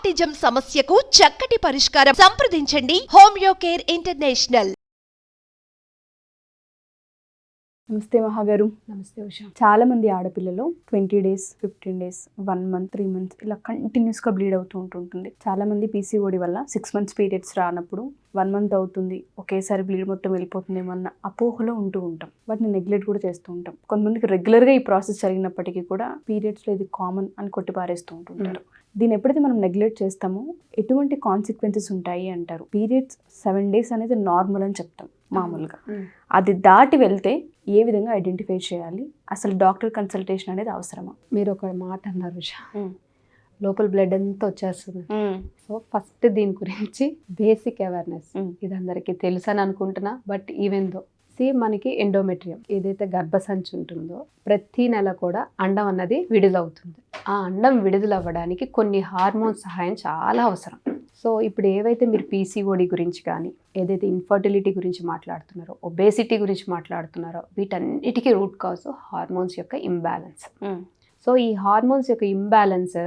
రొమాటిజం సమస్యకు చక్కటి పరిష్కారం. సంప్రదించండి హోమియో కేర్ ఇంటర్నేషనల్. నమస్తే మహాగారు. నమస్తే ఉషా. చాలా మంది ఆడపిల్లలు 20 days 15 days 1 month 3 months ఇలా కంటిన్యూస్గా బ్లీడ్ అవుతూ ఉంటుంది. చాలా మంది పీసీఓడి వల్ల 6 months పీరియడ్స్ రానప్పుడు 1 month అవుతుంది, ఒకేసారి బ్లీడ్ మొత్తం వెళ్ళిపోతుందేమో అన్న అపోహలో ఉంటూ ఉంటాం. వాటిని నెగ్లెక్ట్ కూడా చేస్తూ ఉంటాం. కొంతమందికి రెగ్యులర్గా ఈ ప్రాసెస్ జరిగినప్పటికీ కూడా పీరియడ్స్లో ఇది కామన్ అని కొట్టిపారేస్తూ ఉంటుంటారు. దీన్ని ఎప్పుడైతే మనం నెగ్లెక్ట్ చేస్తామో ఎటువంటి కాన్సిక్వెన్సెస్ ఉంటాయి అంటారు. పీరియడ్స్ 7 days అనేది నార్మల్ అని చెప్తాం మామూలుగా. అది దాటి వెళ్తే ఏ విధంగా ఐడెంటిఫై చేయాలి, అసలు డాక్టర్ కన్సల్టేషన్ అనేది అవసరమా? మీరు ఒక మాట అన్నారు ఉషా, లోపల బ్లడ్ అంతా వచ్చేస్తుంది. సో ఫస్ట్ దీని గురించి బేసిక్ అవేర్నెస్, ఇది అందరికీ తెలుసు అని అనుకుంటున్నా. బట్ ఈవెన్ దో మనకి ఎండోమెట్రియం ఏదైతే గర్భసంచి ఉంటుందో ప్రతి నెల కూడా అండం అన్నది విడుదలవుతుంది. ఆ అండం విడుదలవ్వడానికి కొన్ని హార్మోన్స్ సహాయం చాలా అవసరం. సో ఇప్పుడు ఏవైతే మీరు పీసీఓడి గురించి కానీ ఏదైతే ఇన్ఫర్టిలిటీ గురించి మాట్లాడుతున్నారో, ఒబేసిటీ గురించి మాట్లాడుతున్నారో, వీటన్నిటికీ రూట్ కాజ్ హార్మోన్స్ యొక్క ఇంబ్యాలెన్స్. సో ఈ హార్మోన్స్ యొక్క ఇంబ్యాలెన్స్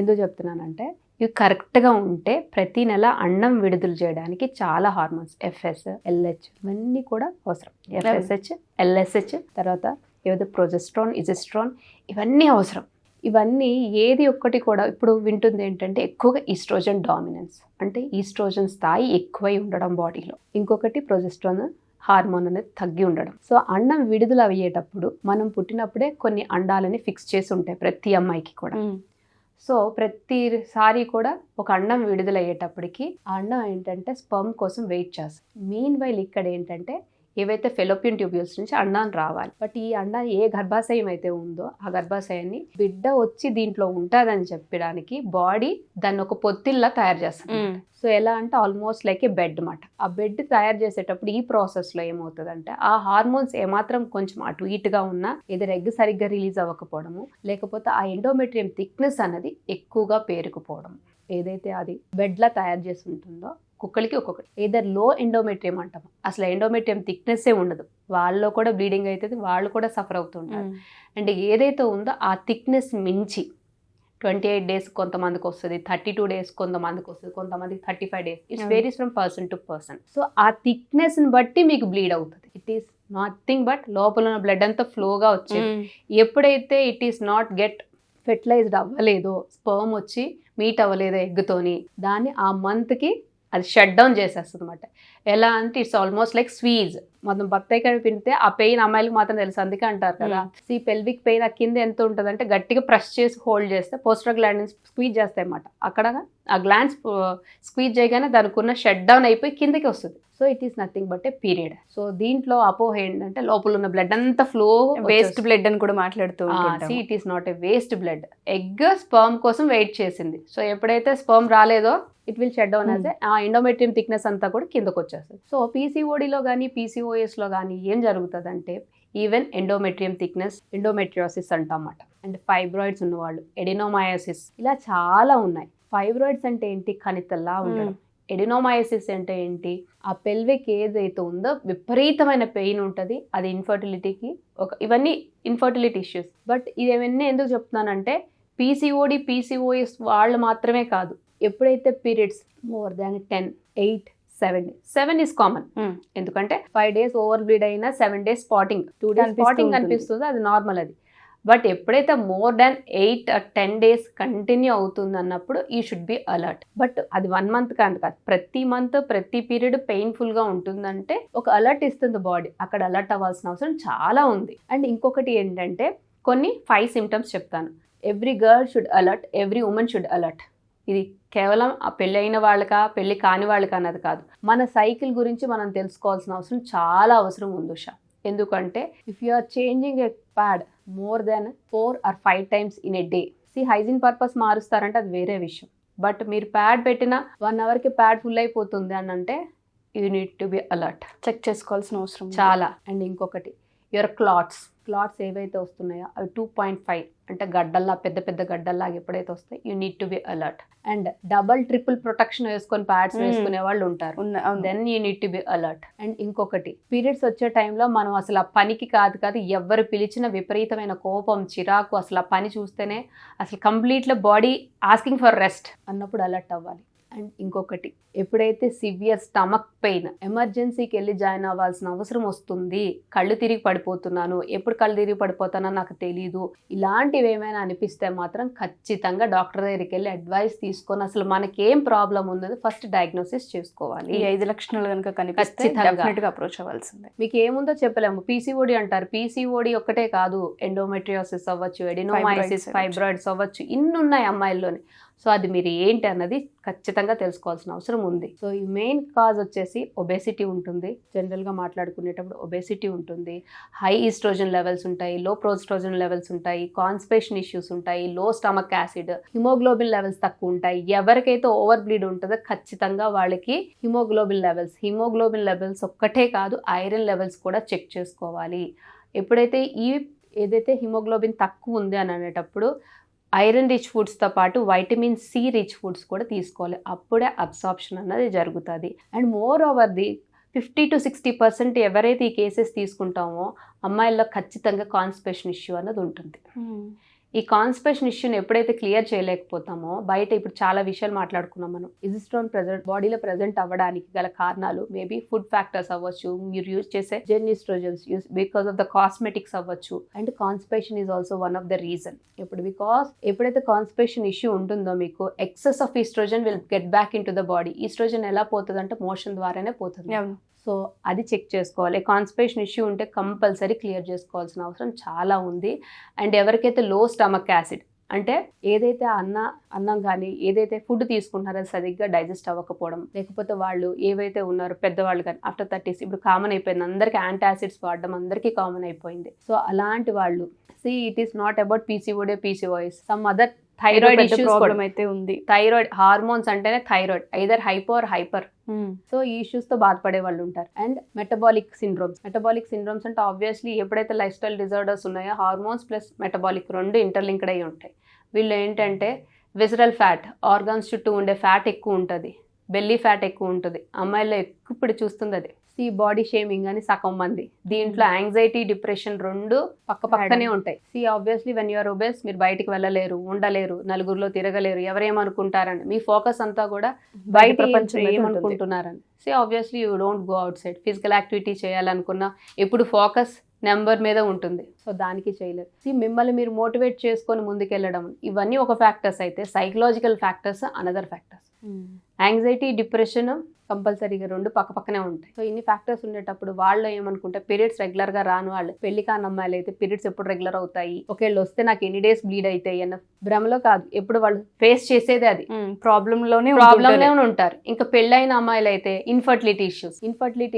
ఎందుకు చెప్తున్నానంటే, ఇవి కరెక్ట్గా ఉంటే ప్రతి నెల అండం విడుదల చేయడానికి చాలా హార్మోన్స్ ఎఫ్ఎస్, ఎల్హెచ్ ఇవన్నీ కూడా అవసరం. ఎఫ్ఎస్హెచ్, ఎల్ఎస్హెచ్, తర్వాత ఏదైతే ప్రొజెస్ట్రాన్, ఇజెస్ట్రాన్ ఇవన్నీ అవసరం. ఇవన్నీ ఏది ఒక్కటి కూడా ఇప్పుడు వింటుంది ఏంటంటే ఎక్కువగా ఈస్ట్రోజన్ డామినెన్స్, అంటే ఈస్ట్రోజన్ స్థాయి ఎక్కువై ఉండడం బాడీలో. ఇంకొకటి ప్రొజెస్ట్రాన్ హార్మోన్ అనేది తగ్గి ఉండడం. సో అండం విడుదల అయ్యేటప్పుడు మనం పుట్టినప్పుడే కొన్ని అండాలని ఫిక్స్ చేసి ఉంటాయి ప్రతి అమ్మాయికి కూడా. సో ప్రతిసారి కూడా ఒక అండం విడుదలయ్యేటప్పటికి ఆ అండం ఏంటంటే స్పర్మ్ కోసం వెయిట్ చేస్తుంది. మీన్ వైల్ ఇక్కడ ఏంటంటే ఏవైతే ఫెలోపియన్ ట్యూబ్యూల్స్ నుంచి అండాన్ని రావాలి. బట్ ఈ అండా ఏ గర్భాశయం అయితే ఉందో ఆ గర్భాశయాన్ని బిడ్డ వచ్చి దీంట్లో ఉంటుందని చెప్పడానికి బాడీ దాన్ని ఒక పొత్తిల్లా తయారు చేస్తుంది. సో ఎలా అంటే ఆల్మోస్ట్ లైక్ ఏ బెడ్ మాట. ఆ బెడ్ తయారు చేసేటప్పుడు ఈ ప్రాసెస్లో ఏమవుతుందంటే ఆ హార్మోన్స్ ఏమాత్రం కొంచెం అటు ఇటుగా ఉన్నా, ఏదైనా ఎగ్ సరిగ్గా రిలీజ్ అవ్వకపోవడము, లేకపోతే ఆ ఎండోమెట్రియం థిక్నెస్ అనేది ఎక్కువగా పేరుకుపోవడం, ఏదైతే అది బెడ్లా తయారు చేసి ఉంటుందో ఒక్కొక్కరికి ఒక్కొక్కటి ఏదర్ లో ఎండోమెట్రియం అంటాం. అసలు ఎండోమెట్రియం థిక్నెస్సే ఉండదు, వాళ్ళలో కూడా బ్లీడింగ్ అవుతుంది, వాళ్ళు కూడా సఫర్ అవుతుంటారు. అండ్ ఏదైతే ఉందో ఆ థిక్నెస్ మించి 28 days కొంతమందికి వస్తుంది, 32 days కొంతమందికి వస్తుంది, కొంతమందికి 35 days. It's varies from person to person. So ఆ థిక్నెస్ని బట్టి మీకు బ్లీడ్ అవుతుంది. ఇట్ ఈస్ నథింగ్ బట్ లోపల ఉన్న బ్లడ్ అంతా ఫ్లోగా వచ్చేది. ఎప్పుడైతే it is not get fertilized అవ్వలేదో, స్పర్మ్ వచ్చి మీట్ అవ్వలేదో ఎగ్తోని, దాన్ని ఆ మంత్కి అది షట్ డౌన్ చేసేస్తుంది అనమాట. ఎలా అంటే ఇట్స్ ఆల్మోస్ట్ లైక్ స్వీజ్. మనం బత్తాయి పిండితే ఆ పెయిన్ అమ్మాయిలకు మాత్రం తెలుసు, అందుకే అంటారు కదా ఈ పెల్విక్ పెయిన్ ఆ కింద ఎంత ఉంటుంది అంటే గట్టిగా ప్రెస్ చేసి హోల్డ్ చేస్తే పోస్టర్ గ్లాండ్ స్క్వీజ్ చేస్తాయి అన్నమాట. అక్కడ ఆ గ్లాండ్స్ స్క్వీజ్ చేయగానే దానికి ఉన్న షట్ డౌన్ అయిపోయి కిందకి వస్తుంది. So it is nothing but a period. So దీంట్లో అపోహ ఏంటంటే లోపల ఉన్న బ్లడ్ అంతా ఫ్లో వేస్ట్ బ్లడ్ అని కూడా మాట్లాడుతూ it is not a waste blood. Egg sperm కోసం వెయిట్ చేసింది. సో ఎప్పుడైతే స్పర్మ్ రాలేదో it will shut down as ఆ ఎండోమెట్రియం థిక్నెస్ అంతా కూడా కిందకు వచ్చేస్తుంది. సో పీసీఓడిలో కానీ పీసీఓఎస్లో కానీ ఏం జరుగుతుందంటే ఈవెన్ ఎండోమెట్రియం థిక్నెస్, ఎండోమెట్రియోసిస్ అంటామన్నమాట. అండ్ ఫైబ్రాయిడ్స్ ఉన్నవాళ్ళు, ఎడినోమయాసిస్, ఇలా చాలా ఉన్నాయి. ఫైబ్రాయిడ్స్ అంటే ఏంటి? కణితల్లా ఉండడం. ఎడినోమయాసిస్ అంటే ఏంటి? ఆ పెల్విక్ ఏదైతే ఉందో విపరీతమైన పెయిన్ ఉంటుంది. అది ఇన్ఫర్టిలిటీకి ఇవన్నీ ఇన్ఫర్టిలిటీ ఇష్యూస్. బట్ ఇవన్నీ ఎందుకు చెప్తున్నానంటే పీసీఓడి, పీసీఓఎస్ వాళ్ళు మాత్రమే కాదు. ఎప్పుడైతే periods more than 10, 8, 7 is common. ఎందుకంటే 5 days ఓవర్ బ్లీడ్ అయినా 7 days స్పాటింగ్, 2 days స్పాటింగ్ కనిపిస్తుంది, అది నార్మల్ అది. బట్ ఎప్పుడైతే more than 8 or 10 days continue అవుతుంది అన్నప్పుడు you should be alert. But అది 1 month కాదు, ప్రతి మంత్ ప్రతి పీరియడ్ పెయిన్ఫుల్గా ఉంటుందంటే ఒక అలర్ట్ ఇస్తుంది బాడీ. అక్కడ అలర్ట్ అవ్వాల్సిన అవసరం చాలా ఉంది. అండ్ ఇంకొకటి ఏంటంటే కొన్ని 5 symptoms చెప్తాను. Every girl should alert, every women should alert. ఇది కేవలం ఆ పెళ్ళి అయిన వాళ్ళకా పెళ్ళి కాని వాళ్ళకి అన్నది కాదు. మన సైకిల్ గురించి మనం తెలుసుకోవాల్సిన అవసరం చాలా అవసరం ఉంది ఉషా. ఎందుకంటే if you are changing a pad more then 4 or 5 times in a day, hygiene purpose మారుస్తారంటే అది వేరే విషయం. బట్ మీరు ప్యాడ్ పెట్టిన 1 hourకి ప్యాడ్ ఫుల్ అయిపోతుంది అని అంటే you need to be alert. Check చేసుకోవాల్సిన అవసరం చాలా. అండ్ ఇంకొకటి యువర్ క్లాట్స్ ఏవైతే వస్తున్నాయో అవి 2.5 అంటే గడ్డల్లా పెద్ద పెద్ద గడ్డల్లాగా ఎప్పుడైతే వస్తాయి you need to be alert. And double triple protection వేసుకొని ప్యాడ్స్ వేసుకునే వాళ్ళు ఉంటారు, then you need to be alert. And ఇంకొకటి, పీరియడ్స్ వచ్చే టైంలో మనం అసలు ఆ పనికి కాదు ఎవరు పిలిచిన విపరీతమైన కోపం, చిరాకు, అసలు ఆ పని చూస్తేనే అసలు completely body asking for rest అన్నప్పుడు అలర్ట్ అవ్వాలి. అండ్ ఇంకొకటి, ఎప్పుడైతే సివియర్ స్టమక్ పెయిన్, ఎమర్జెన్సీకి వెళ్ళి జాయిన్ అవ్వాల్సిన అవసరం వస్తుంది, కళ్ళు తిరిగి పడిపోతున్నాను, ఎప్పుడు కళ్ళు తిరిగి పడిపోతానో నాకు తెలీదు, ఇలాంటివి ఏమైనా అనిపిస్తే మాత్రం ఖచ్చితంగా డాక్టర్ దగ్గరికి వెళ్ళి అడ్వైస్ తీసుకొని అసలు మనకేం ప్రాబ్లం ఉందని ఫస్ట్ డయాగ్నోసిస్ చేసుకోవాలి. ఈ 5 లక్షణాలు కనుక కనిపిస్తే డెఫినెట్గా అప్రోచ్ అవ్వాల్సిందే. మీకు ఏముందో చెప్పలేము. పీసీఓడి అంటారు, పీసీఓడి ఒక్కటే కాదు, ఎండోమెట్రియోసిస్ అవ్వచ్చు, ఎడినోమైసిస్, ఫైబ్రాయిడ్స్ అవ్వచ్చు, ఇన్ని ఉన్నాయి అమ్మాయిల్లోని. సో అది మీరు ఏంటి అన్నది ఖచ్చితంగా తెలుసుకోవాల్సిన అవసరం ఉంది. సో ఈ మెయిన్ కాజ్ వచ్చేసి ఒబేసిటీ ఉంటుంది. జనరల్గా మాట్లాడుకునేటప్పుడు ఒబేసిటీ ఉంటుంది, హై ఈస్ట్రోజన్ లెవెల్స్ ఉంటాయి, లో ప్రోస్ట్రోజన్ లెవెల్స్ ఉంటాయి, కాన్స్టిపేషన్ ఇష్యూస్ ఉంటాయి, లో స్టమక్ యాసిడ్, హిమోగ్లోబిన్ లెవెల్స్ తక్కువ ఉంటాయి. ఎవరికైతే ఓవర్ బ్లీడ్ ఉంటుందో ఖచ్చితంగా వాళ్ళకి హిమోగ్లోబిన్ లెవెల్స్ ఒక్కటే కాదు, ఐరన్ లెవెల్స్ కూడా చెక్ చేసుకోవాలి. ఎప్పుడైతే ఏదైతే హిమోగ్లోబిన్ తక్కువ ఉంది అని అనేటప్పుడు ఐరన్ రిచ్ ఫుడ్స్తో పాటు వైటమిన్ సి రిచ్ ఫుడ్స్ కూడా తీసుకోవాలి, అప్పుడే అబ్సార్ప్షన్ అన్నది జరుగుతుంది. అండ్ మోర్ ఓవర్ 50 to 60% ఎవరైతే ఈ కేసెస్ తీసుకుంటామో అమ్మాయిల్లో ఖచ్చితంగా కాన్స్టిపేషన్ ఇష్యూ అన్నది ఉంటుంది. ఈ కాన్స్టిపేషన్ ఇష్యూని ఎప్పుడైతే క్లియర్ చేయలేకపోతామో, బయట ఇప్పుడు చాలా విషయాలు మాట్లాడుకున్నాం మనం, ఇజిస్ట్రోన్ బాడీలో ప్రెజెంట్ అవ్వడానికి గల కారణాలు మేబీ ఫుడ్ ఫ్యాక్టర్స్ అవ్వచ్చు, మీరు యూజ్ చేసే xenoestrogens because of the cosmetics అవ్వచ్చు, and constipation is also one of the reason. ఇప్పుడు బికాస్ ఎప్పుడైతే కాన్స్టిపేషన్ ఇష్యూ ఉంటుందో మీకు excess of estrogen will get back into the body. Estrogen ఎలా పోతుంది అంటే మోషన్ ద్వారానే పోతుంది. సో అది చెక్ చేసుకోవాలి. కాన్స్టిపేషన్ ఇష్యూ ఉంటే కంపల్సరీ క్లియర్ చేసుకోవాల్సిన అవసరం చాలా ఉంది. అండ్ ఎవరికైతే లో స్టమక్ యాసిడ్ అంటే ఏదైతే అన్నం కానీ ఏదైతే ఫుడ్ తీసుకుంటున్నారో అది సరిగ్గా డైజెస్ట్ అవ్వకపోవడం, లేకపోతే వాళ్ళు ఏవైతే ఉన్నారో పెద్దవాళ్ళు కానీ ఆఫ్టర్ 30s ఇప్పుడు కామన్ అయిపోయింది, అందరికీ యాంటాసిడ్స్ వాడడం అందరికీ కామన్ అయిపోయింది. సో అలాంటి వాళ్ళు it is not about PCOS, some other thyroid issues problem అయితే ఉంది. థైరాయిడ్ హార్మోన్స్ అంటేనే thyroid, either hypo or hyper. So ఈ ఇష్యూస్ తో బాధపడే వాళ్ళు ఉంటారు. అండ్ మెటబాలిక్ సిండ్రోమ్స్ అంటే ఆబ్వియస్లీ ఎప్పుడైతే లైఫ్ స్టైల్ డిజార్డర్స్ ఉన్నాయో హార్మోన్స్ ప్లస్ మెటబాలిక్ రెండు ఇంటర్లింక్డ్ అయి ఉంటాయి. వీళ్ళు ఏంటంటే విజరల్ ఫ్యాట్, ఆర్గాన్స్ చుట్టూ ఉండే ఫ్యాట్ ఎక్కువ ఉంటుంది, బెల్లీ ఫ్యాట్ ఎక్కువ ఉంటుంది. అమ్మాయిల్లో ఎక్కువ ఇప్పుడు చూస్తుంది అది. బాడీ షేమింగ్ అని సగం మంది, దీంట్లో యాంగ్జైటీ, డిప్రెషన్ రెండు పక్కనే ఉంటాయి. ఆబ్వియస్లీ వెన్ యూఆర్ ఒబేస్ మీరు బయటికి వెళ్ళలేరు, ఉండలేరు, నలుగురిలో తిరగలేరు, ఎవరేమనుకుంటారని మీ ఫోకస్ అంతా కూడా బయట ప్రపంచం ఏమనుకుంటున్నారని. Obviously you don't go outside. Physical activity చేయాలనుకున్నా ఎప్పుడు ఫోకస్ నెంబర్ మీద ఉంటుంది. సో దానికి చేయలేరు. మిమ్మల్ని మీరు మోటివేట్ చేసుకొని ముందుకెళ్ళడం, ఇవన్నీ ఒక ఫ్యాక్టర్స్ అయితే psychological factors another factors. Anxiety, depression కంపల్సరీగా రెండు పక్కనే ఉంటాయి. సో ఇన్ని ఫ్యాక్టర్స్ ఉండేటప్పుడు వాళ్ళు ఏమనుకుంటే పీరియడ్స్ రెగ్యులర్ గా రాను వాళ్ళు, పెళ్లి కాని అమ్మాయిలు అయితే పీరియడ్స్ ఎప్పుడు రెగ్యులర్ అవుతాయి, ఒకవేళ వస్తే నాకు ఎన్ని డేస్ బ్లీడ్ అవుతాయి అన్న భ్రమలో కాదు, ఎప్పుడు వాళ్ళు ఫేస్ చేసేది అది ప్రాబ్లంలోనే ఉంటారు. ఇంకా పెళ్ళైన అమ్మాయిలు అయితే ఇన్ఫర్టిలిటీ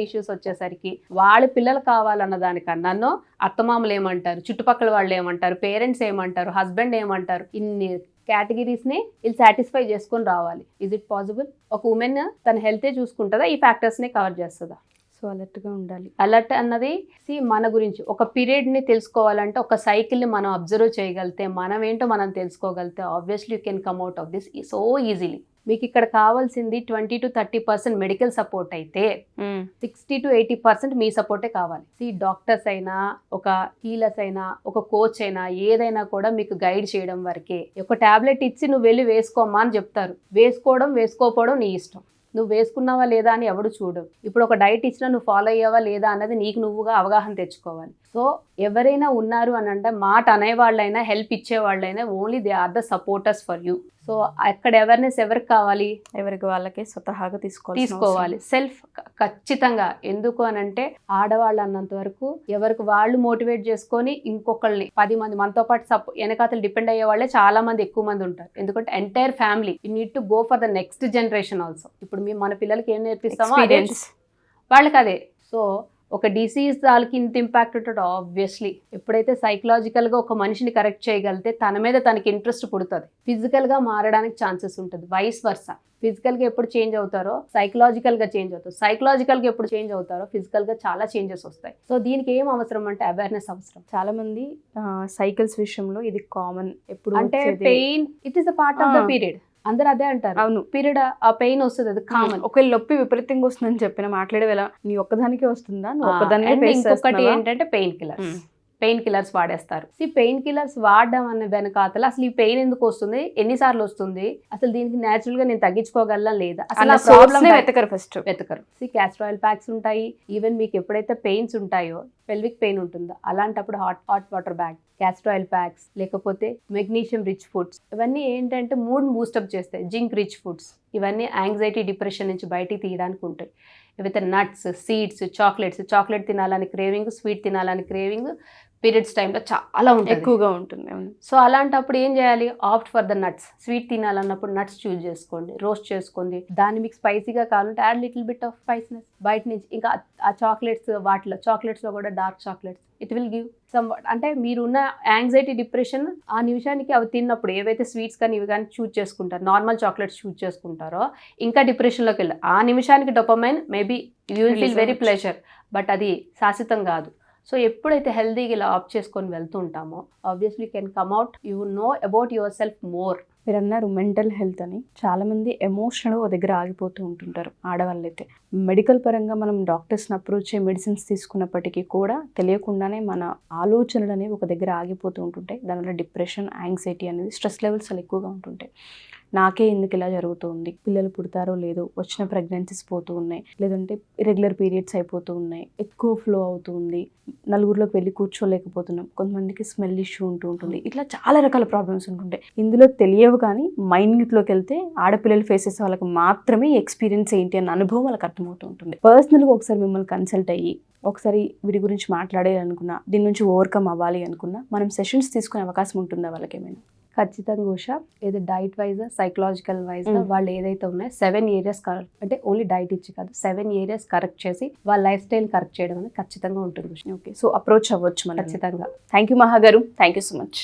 ఇష్యూస్ వచ్చేసరికి వాళ్ళ పిల్లలు కావాలన్న దానికన్నానో అత్తమామలు ఏమంటారు, చుట్టుపక్కల వాళ్ళు ఏమంటారు, పేరెంట్స్ ఏమంటారు, హస్బెండ్ ఏమంటారు, ఇన్ని కేటగిరీస్ ని వీళ్ళు సాటిస్ఫై చేసుకొని రావాలి. Is it possible? ఒక ఉమెన్ తన హెల్తే చూసుకుంటుందా, ఈ ఫ్యాక్టర్స్ ని కవర్ చేస్తుందా? సో అలర్ట్గా ఉండాలి. అలర్ట్ అన్నది మన గురించి ఒక పీరియడ్ని తెలుసుకోవాలంటే ఒక సైకిల్ని మనం అబ్జర్వ్ చేయగలిగితే, మనం ఏంటో మనం తెలుసుకోగలిగితే obviously you can come out of this so easily. మీకు ఇక్కడ కావాల్సింది 20 to 30% మెడికల్ సపోర్ట్ అయితే 60 to 80% మీ సపోర్టే కావాలి. డాక్టర్స్ అయినా, ఒక హీలర్స్ అయినా, ఒక కోచ్ అయినా, ఏదైనా కూడా మీకు గైడ్ చేయడం వరకే. ఒక టాబ్లెట్ ఇచ్చి నువ్వు వెళ్ళి వేసుకోమ్మా అని చెప్తారు, వేసుకోకపోవడం నీ ఇష్టం. నువ్వు వేసుకున్నావా లేదా అని ఎవడు చూడు. ఇప్పుడు ఒక డైట్ ఇచ్చినా నువ్వు ఫాలో అయ్యావా లేదా అన్నది నీకు నువ్వుగా అవగాహన తెచ్చుకోవాలి. సో ఎవరైనా ఉన్నారు అని అంటే మాట అనేవాళ్ళైనా, హెల్ప్ ఇచ్చేవాళ్ళైనా only they are the supporters for you. So అక్కడ అవేర్నెస్ ఎవరికి కావాలి? ఎవరికి వాళ్ళకే స్వతహాగా తీసుకోవాలి సెల్ఫ్ ఖచ్చితంగా. ఎందుకు అని అంటే ఆడవాళ్ళు అన్నంత వరకు ఎవరికి వాళ్ళు మోటివేట్ చేసుకొని ఇంకొకళ్ళని 10 మంది మనతో పాటు వెనకాతలు డిపెండ్ అయ్యే వాళ్ళే చాలా మంది, ఎక్కువ మంది ఉంటారు. ఎందుకంటే entire family you need to go for the next generation also. ఇప్పుడు మేము మన పిల్లలకి ఏం నేర్పిస్తామో వాళ్ళకి అదే. సో ఒక డిసీజ్ వాళ్ళకి ఇంత ఇంపాక్ట్ ఉంటుంది ఆబ్వియస్లీ. ఎప్పుడైతే సైకలాజికల్గా ఒక మనిషిని కరెక్ట్ చేయగలిగితే తన మీద తనకి ఇంట్రెస్ట్ పుడుతుంది, ఫిజికల్గా మారడానికి ఛాన్సెస్ ఉంటుంది. వైస్ వర్సా, ఫిజికల్గా ఎప్పుడు చేంజ్ అవుతారో సైకలాజికల్గా చేంజ్ అవుతారు, సైకలాజికల్గా ఎప్పుడు చేంజ్ అవుతారో ఫిజికల్గా చాలా చేంజెస్ వస్తాయి. సో దీనికి ఏం అవసరం అంటే అవేర్నెస్ అవసరం. చాలా మంది సైకిల్స్ విషయంలో ఇది కామన్, ఎప్పుడు అంటే pain it is a part of the period, అందరు అదే అంటారు. అవును, పీరియడ్ ఆ పెయిన్ వస్తుంది, అది కామన్. ఒకవేళ నొప్పి విపరీతంగా వస్తుందని చెప్పిన మాట్లాడే వేళ నీ ఒక్కదానికే వస్తుందా, నువ్వు ఒక్కదానికే face ఇంకొకటి చేస్తున్నావా? ఏంటంటే పెయిన్ కిల్లర్స్ వాడేస్తారు. పెయిన్ కిల్లర్స్ వాడడం అనే వెనకాతల అసలు ఈ పెయిన్ ఎందుకు వస్తుంది, ఎన్నిసార్లు వస్తుంది, అసలు దీనికి న్యాచురల్ గా నేను తగ్గించుకోగలనా లేదా, అసలు ప్రాబ్లమ్ వెతకరు. క్యాస్టర్ ఆయిల్ ప్యాక్స్ ఉంటాయి. ఈవెన్ మీకు ఎప్పుడైతే పెయిన్స్ ఉంటాయో, పెల్విక్ పెయిన్ ఉంటుందో అలాంటప్పుడు hot water bag, castor oil packs, లేకపోతే మెగ్నీషియం రిచ్ ఫుడ్స్, ఇవన్నీ ఏంటంటే మూడ్ బూస్టప్ చేస్తాయి. జింక్ రిచ్ ఫుడ్స్ ఇవన్నీ యాంగ్జైటీ డిప్రెషన్ నుంచి బయటికి తీయడానికి ఉంటాయి. ఇవైతే నట్స్, సీడ్స్, చాక్లెట్ తినాలని క్రేవింగ్, స్వీట్ తినాలని క్రేవింగ్ పీరియడ్స్ టైంలో చాలా ఎక్కువగా ఉంటుంది. సో అలాంటప్పుడు ఏం చేయాలి, opt for the nuts. Sweet తినాలన్నప్పుడు నట్స్ చూస్ చేసుకోండి, రోస్ట్ చేసుకోండి. దాన్ని మీకు స్పైసీగా కావాలంటే add little bit of spiciness బయట నుంచి. ఇంకా ఆ చాక్లెట్స్లో కూడా dark chocolates, it will give some. అంటే మీరున్న యాంగ్జైటీ డిప్రెషన్ ఆ నిమిషానికి అవి తిన్నప్పుడు ఏవైతే స్వీట్స్ కానీ ఇవి కానీ చూస్ చేసుకుంటారు, నార్మల్ చాక్లెట్స్ చూస్ చేసుకుంటారో ఇంకా డిప్రెషన్లోకి వెళ్ళి ఆ నిమిషానికి dopamine maybe you will feel very pleasure, but అది శాశ్వతం కాదు. సో ఎప్పుడైతే హెల్దీగా ఇలా ఆప్ చేసుకొని వెళ్తూ ఉంటామో obviously can come out, you know about your self more. మీరు అన్నారు మెంటల్ హెల్త్ అని, చాలా మంది ఎమోషనల్ ఒక దగ్గర ఆగిపోతూ ఉంటుంటారు. ఆడవాళ్ళైతే మెడికల్ పరంగా మనం డాక్టర్స్ని అప్రోచ్ అయ్యి మెడిసిన్స్ తీసుకున్నప్పటికీ కూడా తెలియకుండానే మన ఆలోచనలు అనేవి ఒక దగ్గర ఆగిపోతూ ఉంటుంటాయి. దానివల్ల డిప్రెషన్, యాంగ్జైటీ అనేది, స్ట్రెస్ లెవెల్స్ చాలా ఎక్కువగా ఉంటుంటాయి. నాకే ఎందుకు ఇలా జరుగుతుంది, పిల్లలు పుడతారో లేదో, వచ్చిన ప్రెగ్నెన్సీస్ పోతూ ఉన్నాయి, లేదంటే ఇరెగ్యులర్ పీరియడ్స్ అయిపోతూ ఉన్నాయి, ఎక్కువ ఫ్లో అవుతూ ఉంది, నలుగురిలోకి వెళ్ళి కూర్చోలేకపోతున్నాం, కొంతమందికి స్మెల్ ఇష్యూ ఉంటుంది. ఇట్లా చాలా రకాల ప్రాబ్లమ్స్ ఉంటుంటాయి. ఇందులో తెలియవు కానీ మైన్యూట్లోకి వెళ్తే ఆడపిల్లలు ఫేస్ చేసే వాళ్ళకి మాత్రమే ఎక్స్పీరియన్స్ ఏంటి అన్న అనుభవం వాళ్ళకి అర్థమవుతూ ఉంటుంది. పర్సనల్గా ఒకసారి మిమ్మల్ని కన్సల్ట్ అయ్యి ఒకసారి వీటి గురించి మాట్లాడాలనుకున్నా, దీని నుంచి ఓవర్కమ్ అవ్వాలి అనుకున్నా, మనం సెషన్స్ తీసుకునే అవకాశం ఉంటుందా వాళ్ళకి ఏమైనా? ఖచ్చితంగా ఉషా, ఏదో డైట్ వైజ్, సైకలాజికల్ వైజ్ వాళ్ళు ఏదైతే ఉన్నాయో 7 ఏరియాస్ అంటే ఓన్లీ డైట్ ఇచ్చి కాదు, 7 ఏరియాస్ కరెక్ట్ చేసి వాళ్ళ లైఫ్ స్టైల్ కరెక్ట్ చేయడం అనేది ఖచ్చితంగా ఉంటుంది. ఓకే, సో అప్రోచ్ అవ్వచ్చు మనం ఖచ్చితంగా. థ్యాంక్ యూ మహా గారు, థ్యాంక్ యూ సో మచ్.